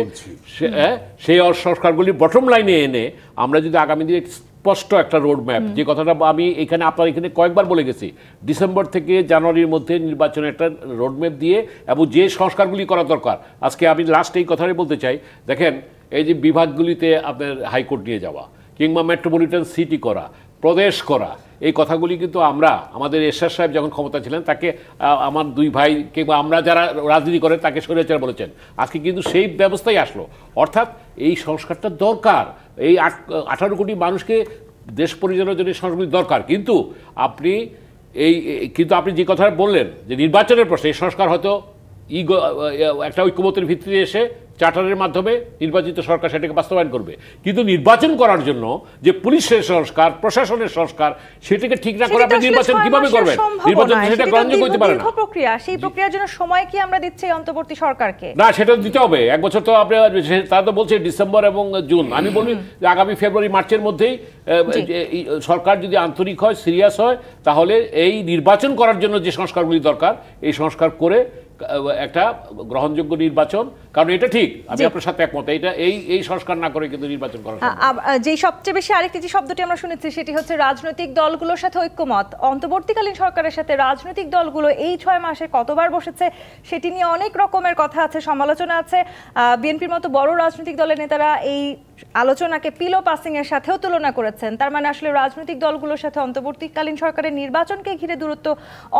সেই সংস্কারগুলি বটম লাইনে এনে আমরা যদি আগামী দিনে স্পষ্ট একটা রোড ম্যাপ, যে কথাটা আমি এখানে আপনার এখানে কয়েকবার বলে গেছি, ডিসেম্বর থেকে জানুয়ারির মধ্যে নির্বাচনের একটা রোড ম্যাপ দিয়ে এবং যে সংস্কারগুলি করা দরকার। আজকে আমি লাস্ট এই কথাটাই বলতে চাই, দেখেন এই যে বিভাগগুলিতে আপনার হাইকোর্ট নিয়ে যাওয়া কিংবা মেট্রোপলিটন সিটি করা, প্রদেশ করা, এই কথাগুলি কিন্তু আমরা আমাদের এরশাদ সাহেব যখন ক্ষমতা ছিলেন তাকে আমার দুই ভাই কিংবা আমরা যারা রাজনীতি করেন তাকে স্বৈরাচার বলেছেন। আজকে কিন্তু সেই ব্যবস্থাই আসলো। অর্থাৎ এই সংস্কারটা দরকার, এই 18 কোটি মানুষকে দেশ পরিচালনার জন্য সংস্কার দরকার। কিন্তু আপনি যে কথাটা বললেন যে নির্বাচনের প্রশ্নে এই সংস্কার হয়তো একটা ঐক্যমতের ভিত্তিতে এসে চার্টারের মাধ্যমে নির্বাচিত সরকার সেটাকে বাস্তবায়ন করবে, কিন্তু নির্বাচন করার জন্য যে পুলিশের সংস্কার, প্রশাসনের সংস্কার, সেটাকে ঠিক না করে আপনি নির্বাচন কিভাবে করবেন? নির্বাচন সেটা গ্রহণযোগ্য হতে পারে না। প্রক্রিয়া, সেই প্রক্রিয়ার জন্য সময় কি আমরা দিচ্ছি অন্তর্বর্তী সরকারকে? না, সেটা দিতে হবে। এক বছর তো আপনি, তারা তো বলছে ডিসেম্বর এবং জুন। আমি বলি যে আগামী ফেব্রুয়ারি মার্চের মধ্যেই সরকার যদি আন্তরিক হয়, সিরিয়াস হয়, তাহলে এই নির্বাচন করার জন্য যে সংস্কারগুলি দরকার এই সংস্কার করে একটা গ্রহণযোগ্য নির্বাচন, কারণ এটা ঠিক, আমি আপনার সাথে একমত, এই সংস্কার না করে কিন্তু নির্বাচন করা যে সবচেয়ে বেশি আরেকটি যে শব্দটি আমরা শুনেছি সেটি হচ্ছে রাজনৈতিক দলগুলোর সাথে ঐক্যমত। অন্তর্বর্তীকালীন সরকারের সাথে রাজনৈতিক দলগুলো এই 6 মাসে কতবার বসেছে সেটি নিয়ে অনেক রকমের কথা আছে, সমালোচনা আছে। বিএনপির মতো বড় রাজনৈতিক দলের নেতারা এই আলোচনাকে পিলো পাসিং এর সাথেও তুলনা করেছেন। তার মানে আসলে রাজনৈতিক দলগুলোর সাথে অন্তর্বর্তীকালীন সরকারের নির্বাচনকে ঘিরে দূরত্ব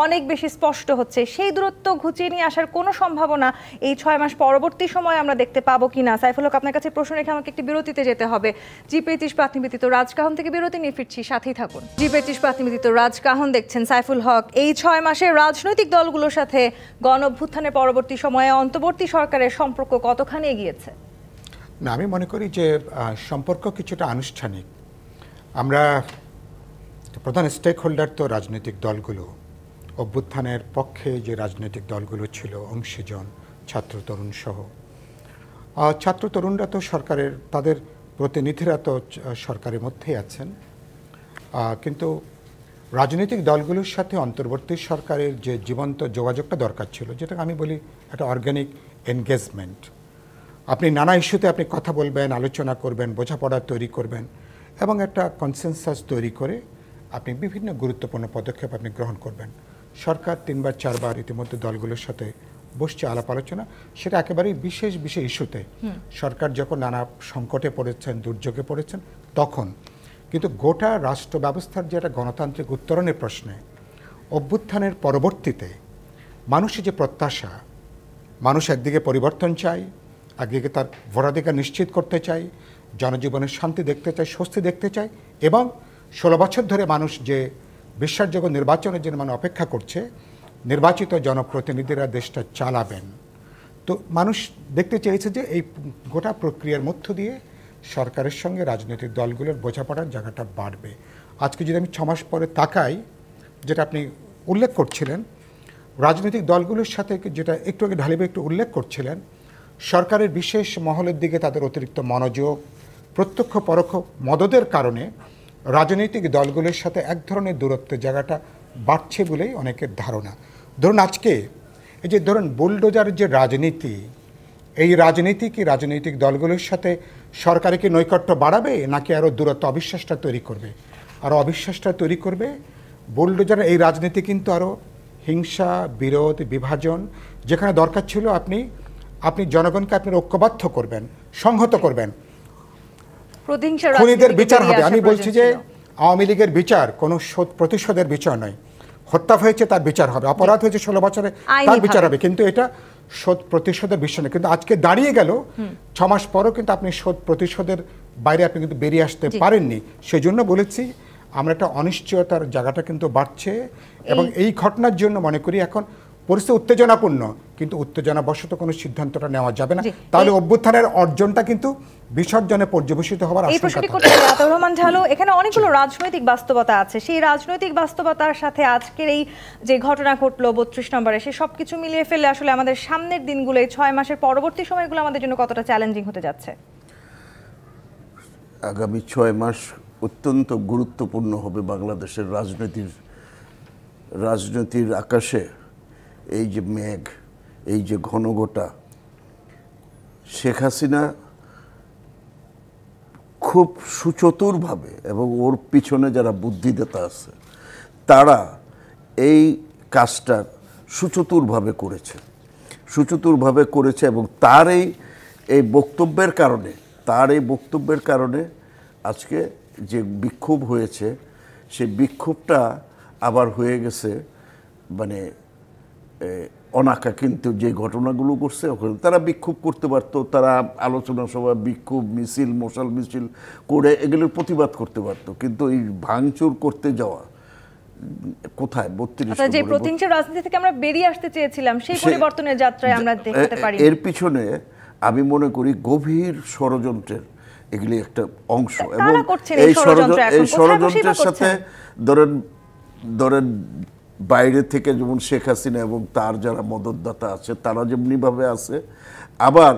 অনেক বেশি স্পষ্ট হচ্ছে। সেই দূরত্ব ঘুচিয়ে নিয়ে আসার কোনো সম্ভাবনা এই 6 মাস পরবর্তী সময় আমরা দেখতে পাবো কিনা? সাইফুল হক, আপনার কাছে প্রশ্ন রেখে আমাকে একটি বিরতিতে যেতে হবে। জি25 প্রাতিনিধিত রাজকাহন থেকে বিরতি নিয়ে ফিরছি, সাথেই থাকুন। জি25 প্রাতিনিধিত রাজকাহন দেখছেন। সাইফুল হক, এই 6 মাসে রাজনৈতিক দলগুলোর সাথে গণঅভ্যুত্থানের পরবর্তী সময়ে অন্তর্বর্তী সরকারের সম্পর্ক কতখানি এগিয়েছে? না, আমি মনে করি যে সম্পর্ক কিছুটা আনুষ্ঠানিক। আমরা প্রধান স্টেক হোল্ডার তো রাজনৈতিক দলগুলো, অভ্যুত্থানের পক্ষে যে রাজনৈতিক দলগুলো ছিল, অংশীজন, ছাত্র তরুণ সহ। ছাত্র তরুণরা তো সরকারের, তাদের প্রতিনিধিরা তো সরকারের মধ্যেই আছেন, কিন্তু রাজনৈতিক দলগুলোর সাথে অন্তর্বর্তী সরকারের যে জীবন্ত যোগাযোগটা দরকার ছিল, যেটা আমি বলি একটা অর্গানিক এনগেজমেন্ট। আপনি নানা ইস্যুতে আপনি কথা বলবেন, আলোচনা করবেন, বোঝাপড়া তৈরি করবেন এবং একটা কনসেনসাস তৈরি করে আপনি বিভিন্ন গুরুত্বপূর্ণ পদক্ষেপ আপনি গ্রহণ করবেন। সরকার 3বার 4বার ইতিমধ্যে দলগুলোর সাথে বসছে আলাপ আলোচনা, সেটা একেবারেই বিশেষ বিশেষ ইস্যুতে। সরকার যখন নানা সংকটে পড়েছেন, দুর্যোগে পড়েছেন তখন। কিন্তু গোটা রাষ্ট্র ব্যবস্থার যে একটা গণতান্ত্রিক উত্তরণের প্রশ্নে অভ্যুত্থানের পরবর্তীতে মানুষের যে প্রত্যাশা, মানুষ একদিকে পরিবর্তন চায়, একদিকে তার ভোটাধিকার নিশ্চিত করতে চায়, জনজীবনের শান্তি দেখতে চায়, স্বস্তি দেখতে চায়, এবং 16 বছর ধরে মানুষ যে বিশ্বাসযোগ্য নির্বাচনের জন্য মানে অপেক্ষা করছে, নির্বাচিত জনপ্রতিনিধিরা দেশটা চালাবেন। তো মানুষ দেখতে চেয়েছে যে এই গোটা প্রক্রিয়ার মধ্য দিয়ে সরকারের সঙ্গে রাজনৈতিক দলগুলোর বোঝাপড়ার জায়গাটা বাড়বে। আজকে যদি আমি 6 মাস পরে তাকাই, যেটা আপনি উল্লেখ করছিলেন, রাজনৈতিক দলগুলোর সাথে যেটা একটু আগে ঢালিবে একটু উল্লেখ করছিলেন, সরকারের বিশেষ মহলের দিকে তাদের অতিরিক্ত মনোযোগ, প্রত্যক্ষ পরোক্ষ মদদের কারণে রাজনৈতিক দলগুলোর সাথে এক ধরনের দূরত্বের জায়গাটা বাড়ছে বলেই অনেকের ধারণা। ধরুন আজকে এই যে ধরুন বুলডোজার যে রাজনীতি, এই রাজনীতি কি রাজনৈতিক দলগুলোর সাথে সরকারের কি নৈকট্য বাড়াবে, নাকি আরও দূরত্ব, অবিশ্বাসটা তৈরি করবে? আরও অবিশ্বাসটা তৈরি করবে। বুলডোজার এই রাজনীতি কিন্তু আরও হিংসা, বিরোধ, বিভাজন, যেখানে দরকার ছিল আপনি জনগণকে আপনি ঐক্যবদ্ধ করবেন, সংহত করবেন, খুনিদের বিচার হবে। আমি বলছি যে আওয়ামী লীগের বিচার কোনো প্রতিশোধের বিচার নয়। হত্যা হয়েছে তার বিচার হবে, অপরাধ হয়েছে 16 বছরে তার বিচার হবে, কিন্তু এটা শোধ প্রতিশোধের বিষয় নয়। কিন্তু আজকে দাঁড়িয়ে গেল 6 মাস পরও কিন্তু আপনি শোধ প্রতিশোধের বাইরে আপনি কিন্তু বেরিয়ে আসতে পারেননি। সেই জন্য বলেছি আমরা একটা অনিশ্চয়তার জায়গাটা কিন্তু বাড়ছে, এবং এই ঘটনার জন্য মনে করি এখন পরিস্থিতি উত্তেজনাপূর্ণ, কিন্তু উত্তেজনাবশত কোনো সিদ্ধান্তটা নেওয়া যাবে না, তাহলে অভ্যুত্থানের অর্জনটা কিন্তু বিসর্জনে পর্যবেসিত হওয়ার আশঙ্কা থাকে। আতাউর রহমান ঢালু, এখানে অনেকগুলো রাজনৈতিক বাস্তবতা আছে। সেই রাজনৈতিক বাস্তবতার সাথে আজকের এই যে ঘটনা ঘটলো 32 নম্বরে, সেই সব কিছু মিলিয়ে ফেললে আসলে আমাদের সামনের দিনগুলো, এই 6 মাসের পরবর্তী সময়গুলো আমাদের জন্য কতটা চ্যালেঞ্জিং হতে যাচ্ছে? আগামী 6 মাস অত্যন্ত গুরুত্বপূর্ণ হবে বাংলাদেশের রাজনীতির আকাশে। এই যে মেঘ, এই যে ঘনঘটা, শেখ হাসিনা খুব সুচতুরভাবে এবং ওর পিছনে যারা বুদ্ধিদাতা আছে তারা এই কাজটা সুচতুরভাবে করেছে এবং তার এই বক্তব্যের কারণে আজকে যে বিক্ষোভ হয়েছে সেই বিক্ষোভটা আবার হয়ে গেছে মানে অনাকা। কিন্তু যে ঘটনাগুলো করছে ওখানে তারা বিক্ষোভ করতে পারতো, তারা আলোচনা সভা, বিক্ষোভ মিছিল, মশাল মিছিল করে এগুলোর প্রতিবাদ করতে পারতো, কিন্তু এই ভাঙচুর করতে যাওয়া কোথায় 32 যে প্রতিহিংসা রাজনীতি থেকে আমরা বেরিয়ে আসতে চেয়েছিলাম সেই পরিবর্তনের যাত্রায় আমরা দেখতে পারি। এর পিছনে আমি মনে করি গভীর ষড়যন্ত্রের এগুলি একটা অংশ, এবং এই ষড়যন্ত্রের সাথে ধরেন বাইরে থেকে যেমন শেখ হাসিনা এবং তার যারা মদতদাতা আছে তারা যেমনিভাবে আছে, আবার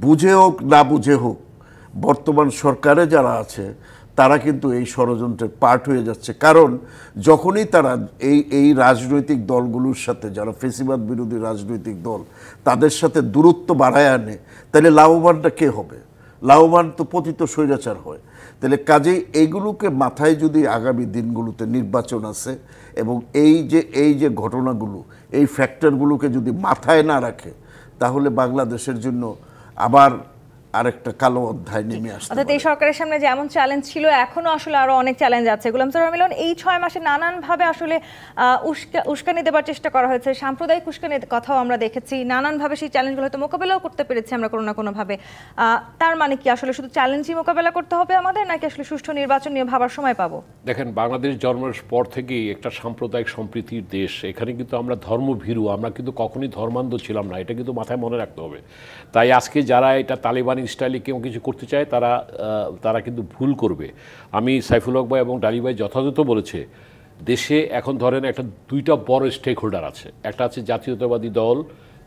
বুঝে হোক না বুঝে হোক বর্তমান সরকারে যারা আছে তারা কিন্তু এই ষড়যন্ত্রের পার্ট হয়ে যাচ্ছে। কারণ যখনই তারা এই রাজনৈতিক দলগুলোর সাথে, যারা ফেসিবাদ বিরোধী রাজনৈতিক দল, তাদের সাথে দূরত্ব বাড়ায় আনে, তাহলে লাভবানটা কে হবে? লাভবান তো পতিত স্বৈরাচার হয়। তাহলে কাজেই এইগুলোকে মাথায় যদি আগামী দিনগুলোতে নির্বাচন আছে এবং এই যে ঘটনাগুলো, এই ফ্যাক্টরগুলোকে যদি মাথায় না রাখে, তাহলে বাংলাদেশের জন্য আবার আরেকটা কালো অধ্যায় নেমে আসছে। অর্থাৎ এই সরকারের সামনে যেমন চ্যালেঞ্জ ছিল, এখনো আসলে আরো অনেক চ্যালেঞ্জ আছে। গোলাম সরওয়ার মিলন, এই 6 মাসে নানানভাবে আসলে উস্কানি দেবার চেষ্টা করা হয়েছে, সাম্প্রদায়িক উস্কানির কথাও আমরা দেখেছি, নানানভাবে সেই চ্যালেঞ্জগুলো হয়তো মোকাবেলাও করতে পেরেছি আমরা কোনো না কোনোভাবে। তার মানে কি আসলে শুধু চ্যালেঞ্জই মোকাবেলা করতে হবে আমাদের, নাকি আসলে সুষ্ঠু নির্বাচন নিয়ে ভাবার সময় পাবো? দেখেন, বাংলাদেশ জন্মের পর থেকেই একটা সাম্প্রদায়িক সম্প্রীতির দেশ। এখানে কিন্তু আমরা ধর্মভীরু, আমরা কিন্তু কখনই ধর্মান্ধ ছিলাম না, এটা কিন্তু মাথায় মনে রাখতে হবে। তাই আজকে যারা এটা তালিবানি স্টাইলে কেউ কিছু করতে চায় তারা কিন্তু ভুল করবে। আমি সাইফুল হক ভাই এবং ডালি ভাই যথাযথ বলেছে, দেশে এখন ধরেন একটা 2টা বড় স্টেক হোল্ডার আছে। একটা আছে জাতীয়তাবাদী দল,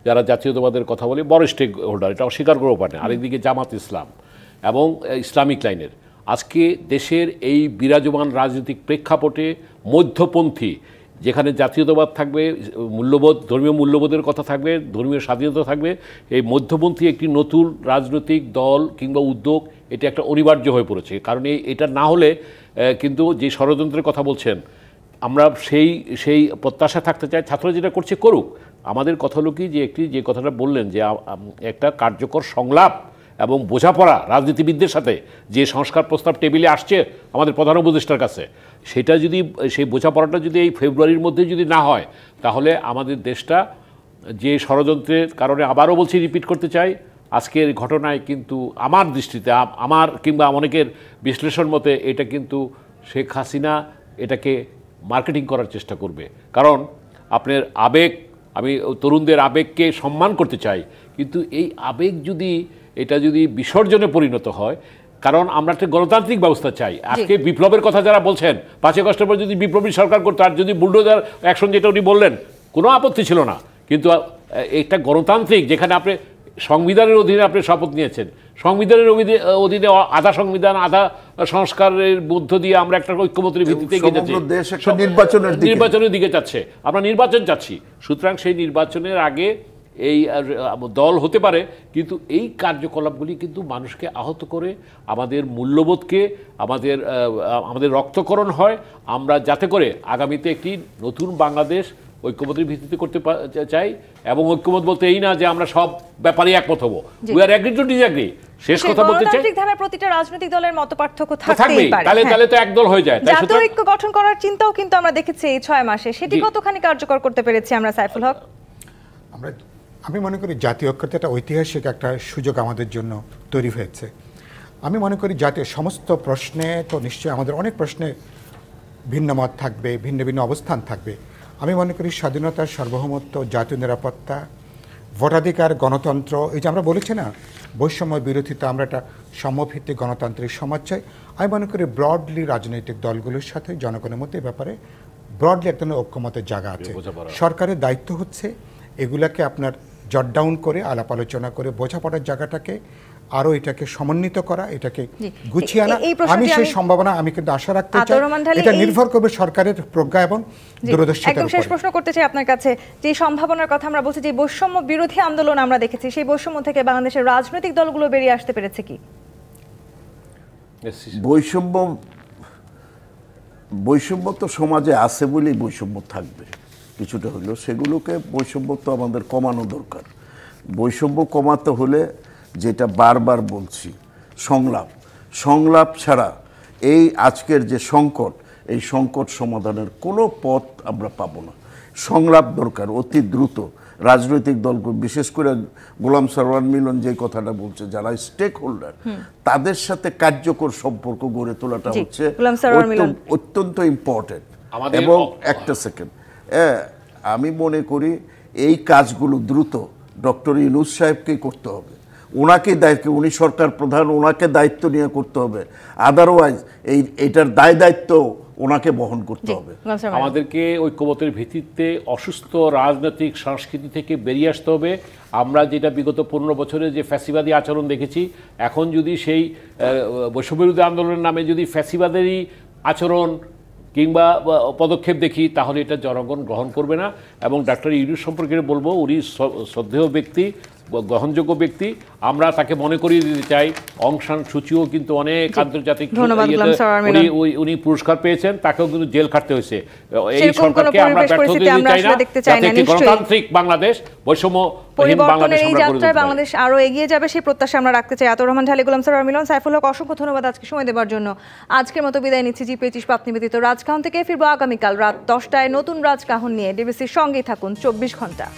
যারা জাতীয়তাবাদের কথা বলে, বড় স্টেক হোল্ডার, এটা অস্বীকার করেও পারে না। আরেকদিকে জামাত ইসলাম এবং ইসলামিক লাইনের। আজকে দেশের এই বিরাজমান রাজনৈতিক প্রেক্ষাপটে মধ্যপন্থী, যেখানে জাতীয়তাবাদ থাকবে, মূল্যবোধ, ধর্মীয় মূল্যবোধের কথা থাকবে, ধর্মীয় স্বাধীনতা থাকবে, এই মধ্যপন্থী একটি নতুন রাজনৈতিক দল কিংবা উদ্যোগ, এটা একটা অনিবার্য হয়ে পড়েছে। কারণ এটা না হলে কিন্তু যে ষড়যন্ত্রের কথা বলছেন, আমরা সেই প্রত্যাশা থাকতে চাই, ছাত্ররা যেটা করছে করুক। আমাদের কথা হলো কি, যে কথাটা বললেন যে একটা কার্যকর সংলাপ এবং বোঝাপড়া রাজনীতিবিদদের সাথে, যে সংস্কার প্রস্তাব টেবিলে আসছে আমাদের প্রধান উপদেষ্টার কাছে, সেটা যদি, সেই বোঝাপড়াটা যদি এই ফেব্রুয়ারির মধ্যে যদি না হয়, তাহলে আমাদের দেশটা যে ষড়যন্ত্রের কারণে, আবারও বলছি, রিপিট করতে চাই, আজকের ঘটনায় কিন্তু আমার দৃষ্টিতে, আমার কিংবা অনেকের বিশ্লেষণ মতে, এটা কিন্তু শেখ হাসিনা এটাকে মার্কেটিং করার চেষ্টা করবে। কারণ আপনার আবেগ, আমি তরুণদের আবেগকে সম্মান করতে চাই, কিন্তু এই আবেগ এটা যদি বিসর্জনে পরিণত হয়, কারণ আমরা একটা গণতান্ত্রিক ব্যবস্থা চাই। আজকে বিপ্লবের কথা যারা বলছেন, 5 আগস্টের পর যদি বিপ্লবী সরকার করতো, আর যদি বুলডোজার অ্যাকশন যেটা উনি বললেন, কোনো আপত্তি ছিল না। কিন্তু একটা গণতান্ত্রিক, যেখানে আপনি সংবিধানের অধীনে আপনি শপথ নিয়েছেন, সংবিধানের অধীনে আধা সংবিধান আধা সংস্কারের মধ্য দিয়ে আমরা একটা ঐক্যমতের ভিত্তিতে এগিয়ে যাচ্ছি, নির্বাচনের দিকে যাচ্ছে, আমরা নির্বাচন চাচ্ছি। সুতরাং সেই নির্বাচনের আগে এই দল হতে পারে, কিন্তু এই কার্যকলাপগুলি কিন্তু মানুষকে আহত করে, আমাদের মূল্যবোধকে, আমাদের রক্তকরণ হয়। আমরা যাতে করে আগামীতে একটি নতুন বাংলাদেশ ঐক্যমতের ভিত্তিতে করতে চাই, এবং ঐক্যমত বলতে এই না যে আমরা সব ব্যাপারে একমত হব, we are agree to disagree. শেষ কথা বলতে চাই, প্রতিটা রাজনৈতিক দলের মতপার্থক্য থাকতেই পারে, তাহলে তো একদল হয়ে যায়। তাই জাতীয় ঐক্য গঠন করার চিন্তাও কিন্তু আমরা দেখেছি এই 6 মাসে, সেটি কতখানি কার্যকর করতে পেরেছি আমরা? সাইফুল হক, আমি মনে করি জাতীয় ঐক্যতে একটা ঐতিহাসিক একটা সুযোগ আমাদের জন্য তৈরি হয়েছে। আমি মনে করি জাতীয় সমস্ত প্রশ্নে, তো নিশ্চয়ই আমাদের অনেক প্রশ্নে ভিন্ন মত থাকবে, ভিন্ন ভিন্ন অবস্থান থাকবে। আমি মনে করি স্বাধীনতা, সার্বভৌমত্ব, জাতীয় নিরাপত্তা, ভোটাধিকার, গণতন্ত্র, এই যে আমরা বলেছি না বৈষম্য বিরোধিতা, আমরা একটা সমভিত্তিক গণতান্ত্রিক সমাজ চাই। আমি মনে করি ব্রডলি রাজনৈতিক দলগুলোর সাথে জনগণের মধ্যে ব্যাপারে ব্রডলি এক ধরনের ঐক্যমতের জায়গা আছে। সরকারের দায়িত্ব হচ্ছে এগুলাকে আপনার জট ডাউন করে, আলাপ আলোচনা করে, বোঝাপড়ার জায়গাটাকে আরও এটাকে সমন্বিত করা, এটাকে জি। গুছিয়ে আনা। এই প্রশ্নটি আমি সেই আমি- সম্ভাবনা আমি কিন্তু আশা রাখতে চাই। আতাউর রহমান ঢালী, এটা এই- নির্ভর করবে সরকারের প্রজ্ঞা এবং জি, দূরদর্শিতার একদম শেষ উপরে। প্রশ্ন করতে চাই আপনার কাছে, যে সম্ভাবনার কথা আমরা বলছি, যে বৈষম্য বিরোধী আন্দোলন আমরা দেখেছি, সেই বৈষম্য থেকে বাংলাদেশের রাজনৈতিক দলগুলো বেরিয়ে আসতে পেরেছে কি? বৈষম্য তো সমাজে আছে বলেই বৈষম্য থাকবে কিছুটা হলেও, সেগুলোকে বৈষম্য তো আমাদের কমানো দরকার। বৈষম্য কমাতে হলে যেটা বারবার বলছি, সংলাপ ছাড়া এই আজকের যে সংকট, এই সংকট সমাধানের কোনো পথ আমরা পাবো না। সংলাপ দরকার অতি দ্রুত। রাজনৈতিক দলগুলো, বিশেষ করে গোলাম সারওয়ার মিলন যে কথাটা বলছে, যারা স্টেক হোল্ডার, তাদের সাথে কার্যকর সম্পর্ক গড়ে তোলাটা জি, হচ্ছে গোলাম সারওয়ার মিলন। অত্যন্ত ইম্পর্টেন্ট। আমাদের- এবং একটা সেকেন্ড, আমি মনে করি এই কাজগুলো দ্রুত ডক্টর ইউনূস সাহেবকেই করতে হবে। ওনাকে দায়িত্ব, উনি সরকার প্রধান, ওনাকে দায়িত্ব নিয়ে করতে হবে। আদারওয়াইজ এইটার দায়িত্ব ওনাকে বহন করতে জি, হবে। গোলাম সারওয়ার। আমাদেরকে ঐক্যমতের ভিত্তিতে অসুস্থ রাজনৈতিক সংস্কৃতি থেকে বেরিয়ে আসতে হবে। আমরা যেটা বিগত 15 বছরে যে ফ্যাসিবাদী আচরণ দেখেছি, এখন যদি সেই বৈষম্যবিরোধী আন্দোলনের নামে যদি ফ্যাসিবাদেরই আচরণ কিংবা পদক্ষেপ দেখি, তাহলে এটা জনগণ গ্রহণ করবে না। এবং ডাক্তার ইউনূস সম্পর্কে বলবো, উনি শ্রদ্ধেয় ব্যক্তি, গ্রহণযোগ্য ব্যক্তি। আমরা তাকে মনে করিয়ে দিতে চাই, অং সান সুচিও কিন্তু অনেক আন্তর্জাতিক ধন্যবাদ, গোলাম সারওয়ার মিলন। উনি পুরস্কার পেয়েছেন, তাকেও কিন্তু জেল খাটতে হয়েছে। এই সেরকম সরকারকে কোনো আমরা পরিবেশ ব্যর্থ পরিস্থিতি দিতে আমরা চাই না, আসলে দেখতে চাই যাতে না, একটি নিশ্চয়ই। গণতান্ত্রিক বাংলাদেশ, বৈষম্যহীন বাংলাদেশ পরিবর্তনের এই আমরা করে যাত্রায় তুলতে পারি। বাংলাদেশ আরো এগিয়ে যাবে, সেই প্রত্যাশা আমরা রাখতে চাই। আতাউর রহমান ঢালী, গোলাম সারওয়ার মিলন, সাইফুল হক, অসংখ্য ধন্যবাদ আজকে সময় দেওয়ার জন্য। আজকের মতো বিদায় নিচ্ছি জি25 পাপ নিবেদিত রাজকাহন থেকে। ফিরবো আগামীকাল রাত 10টায় নতুন রাজকাহন নিয়ে। ডিবিসির সঙ্গেই থাকুন 24 ঘন্টা।